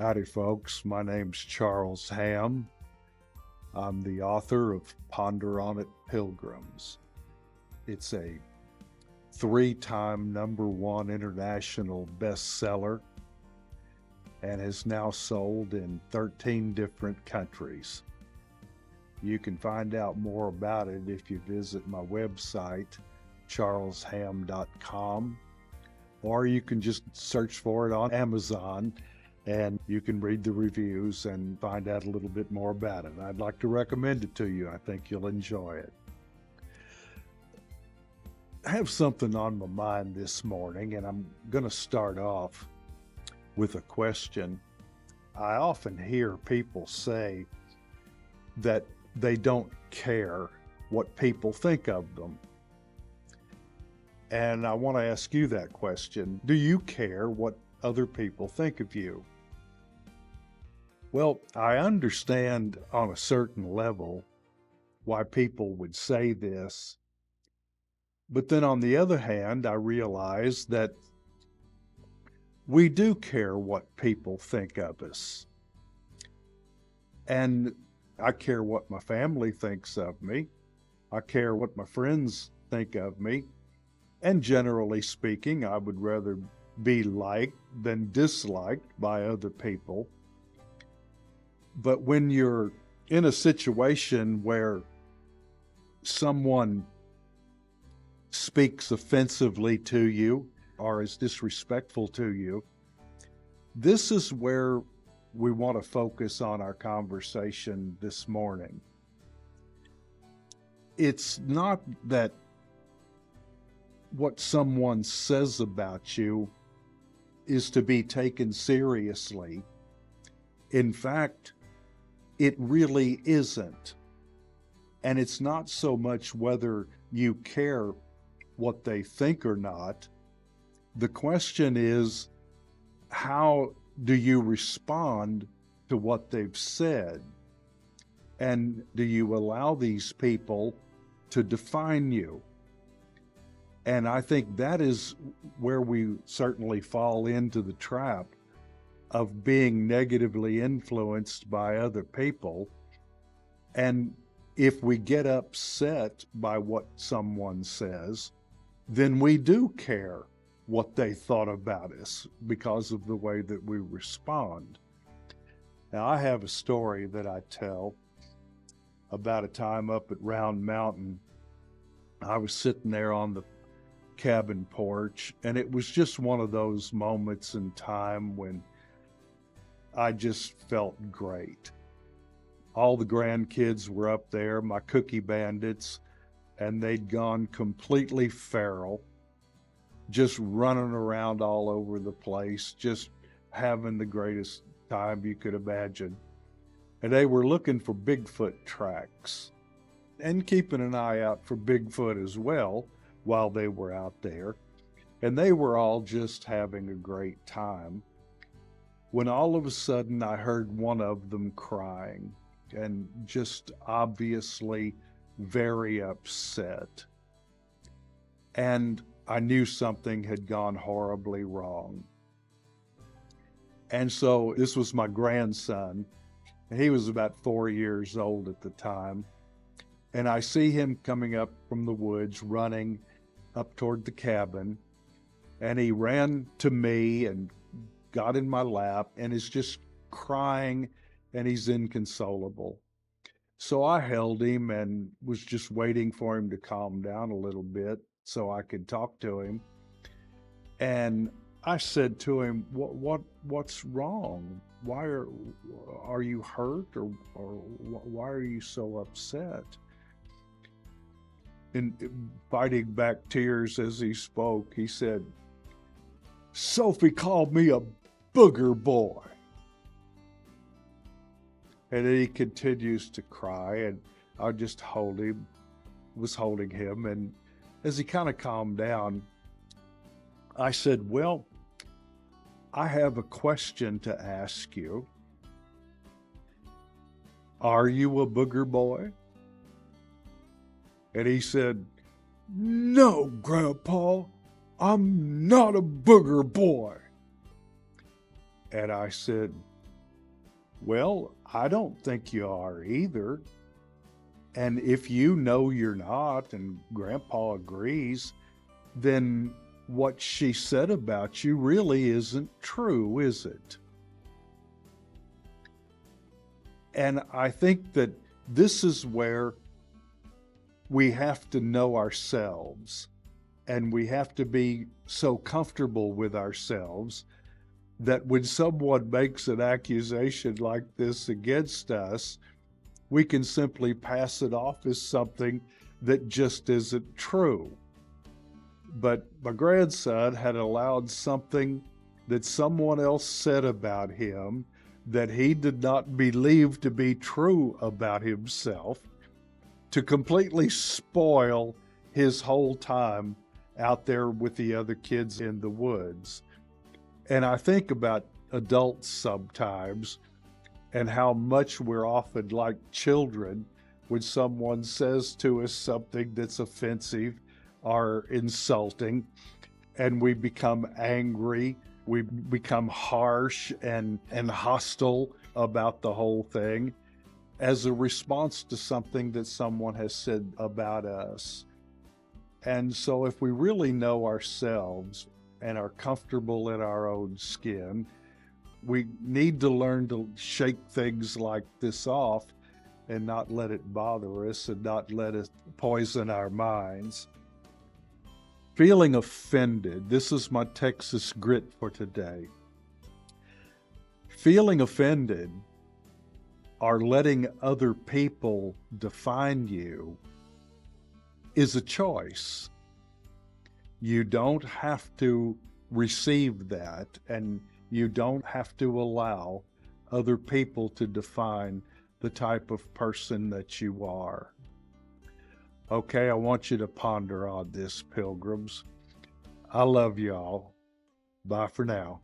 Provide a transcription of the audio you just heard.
Howdy, folks. My name's Charles Ham. I'm the author of Ponder on It, Pilgrims. It's a 3-time #1 international bestseller and has now sold in 13 different countries. You can find out more about it if you visit my website, charlesham.com, or you can just search for it on Amazon and you can read the reviews and find out a little bit more about it. I'd like to recommend it to you. I think you'll enjoy it. I have something on my mind this morning, and I'm going to start off with a question. I often hear people say that they don't care what people think of them. And I want to ask you that question. Do you care what other people think of you? Well, I understand on a certain level why people would say this. But then on the other hand, I realize that we do care what people think of us. And I care what my family thinks of me. I care what my friends think of me. And generally speaking, I would rather be liked than disliked by other people. But when you're in a situation where someone speaks offensively to you or is disrespectful to you, this is where we want to focus on our conversation this morning. It's not that what someone says about you is to be taken seriously. In fact, it really isn't. And it's not so much whether you care what they think or not. The question is, how do you respond to what they've said? And do you allow these people to define you? And I think that is where we certainly fall into the trap of being negatively influenced by other people. And if we get upset by what someone says, then we do care what they thought about us because of the way that we respond. Now, I have a story that I tell about a time up at Round Mountain. I was sitting there on the cabin porch, and it was just one of those moments in time when I just felt great. All the grandkids were up there, my cookie bandits, and they'd gone completely feral, just running around all over the place, just having the greatest time you could imagine. And they were looking for Bigfoot tracks and keeping an eye out for Bigfoot as well while they were out there. And they were all just having a great time, when all of a sudden I heard one of them crying and just obviously very upset. And I knew something had gone horribly wrong. And so this was my grandson. He was about 4 years old at the time. And I see him coming up from the woods, running up toward the cabin. And he ran to me and got in my lap and is just crying, and he's inconsolable. So I held him and was just waiting for him to calm down a little bit so I could talk to him. And I said to him, what's wrong? Why are you hurt, or why are you so upset? And fighting back tears as he spoke, he said, Sophie called me a booger boy. And then he continues to cry, and I just was holding him. And as he kind of calmed down, I said, well, I have a question to ask you. Are you a booger boy? And he said, no, Grandpa, I'm not a booger boy. And I said, Well, I don't think you are either. And if you know you're not, and Grandpa agrees, then what she said about you really isn't true, is it? And I think that this is where we have to know ourselves, and we have to be so comfortable with ourselves that when someone makes an accusation like this against us, we can simply pass it off as something that just isn't true. But my grandson had allowed something that someone else said about him that he did not believe to be true about himself to completely spoil his whole time out there with the other kids in the woods. And I think about adults sometimes and how much we're often like children when someone says to us something that's offensive or insulting, and we become angry, we become harsh and hostile about the whole thing as a response to something that someone has said about us. And so if we really know ourselves and are comfortable in our own skin, we need to learn to shake things like this off and not let it bother us and not let it poison our minds. Feeling offended. This is my Texas grit for today. Feeling offended or letting other people define you is a choice. You don't have to receive that, and you don't have to allow other people to define the type of person that you are. Okay, I want you to ponder on this, Pilgrims. I love y'all. Bye for now.